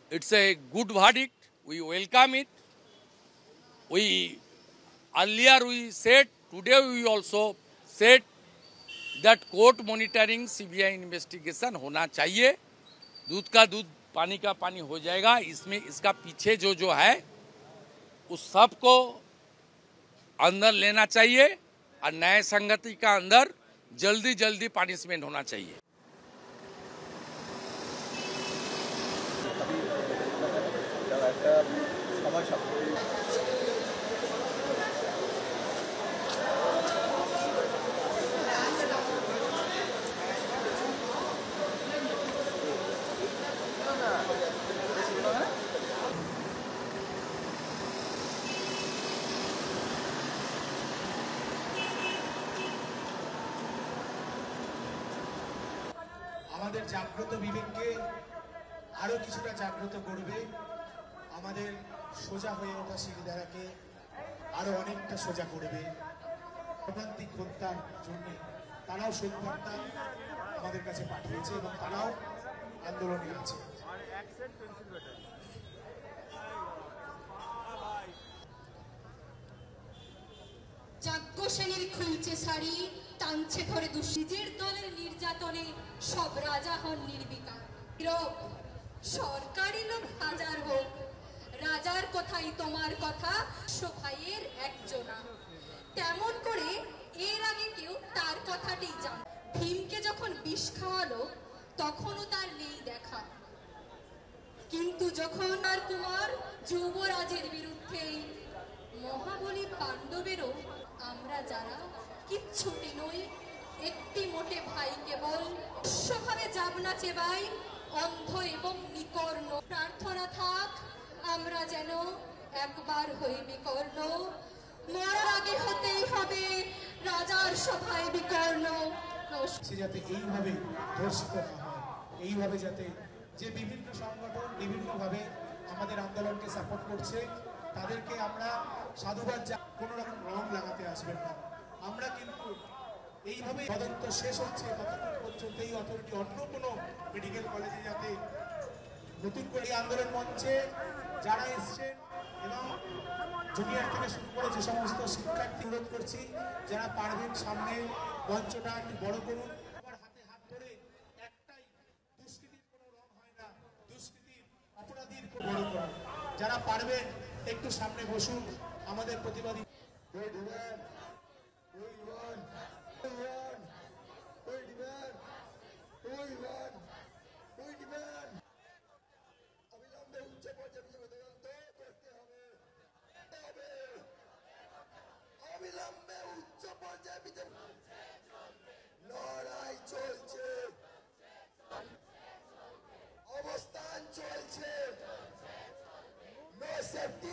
It's a good verdict. We welcome it. We earlier we said, today we also said that court monitoring CBI investigation होना चाहिए. दूध का दूध पानी का पानी हो जाएगा. इसमें इसका पीछे जो है उस सब को अंदर लेना चाहिए और न्याय संगति का अंदर जल्दी पनिशमेंट होना चाहिए. আমাদের জাগ্রত বিবেককে আরো কিছুটা জাগ্রত করবে, আমাদের সোজা হয়ে ওঠা সিঁড়িধারাকে আরো অনেকটা সোজা করবে. মর্মান্তিক হত্যার জন্য তারাও শোকবার্তা আমাদের কাছে পাঠিয়েছে এবং তারাও আন্দোলনে আছে. যাজ্ঞ সেনের খুলছে শাড়ি, টানছে ধরে দুঃসিজের দলের নির্যাতনে সব রাজা হন নির্বিকার. সরকারি লোক হাজার হোক, রাজার কথাই তোমার কথা, ভাইয়ের একজনা. তেমন করে এর আগে কেউ তার কথাটি জান. ভীমকে যখন বিষ খাওয়ালো তখনও তার নেই দেখা, কিন্তু যখন আর কুমার যুবরাজের বিরুদ্ধে মহাবলী পাণ্ডবেরও আমরা যারা কিচ্ছুটি নই, একটি মোটে ভাই কেবল বিশ্বভাবে যাব না চেবাই, অন্ধ এবং নিকর্ণ. প্রার্থনা থাক আমরা যেন একবার হই বিকর্ণ, মরার আগে হতেই হবে রাজার সভায় বিকর্ণ. যাতে এইভাবে ধর্ষিত না হয়, এইভাবে যাতে যে বিভিন্ন সংগঠন বিভিন্নভাবে আমাদের আন্দোলনকে সাপোর্ট করছে তাদেরকে আমরা সাধুবাদ. কোনো রকম রং লাগাতে আসবেন না. আমরা কিন্তু এইভাবে তদন্ত শেষ হচ্ছে ততক্ষণ পর্যন্ত এই অথরিটি অন্য কোনো মেডিকেল কলেজে যাতে নতুন করে আন্দোলন মঞ্চে যারা এসছেন এবং জুনিয়র থেকে শুরু করে যে সমস্ত শিক্ষার্থী অনুরোধ করছি, যারা পারবেন সামনে মঞ্চটা একটু বড় করুন. হাতে হাত ধরে একটাই, দুষ্কৃতির কোনো রং হয় না, দুষ্কৃতির অপরাধীর বড় করুন. যারা পারবেন একটু সামনে বসুন. আমাদের প্রতিবাদী লড়াই চলছে, অবস্থান চলছে, নো সেফটি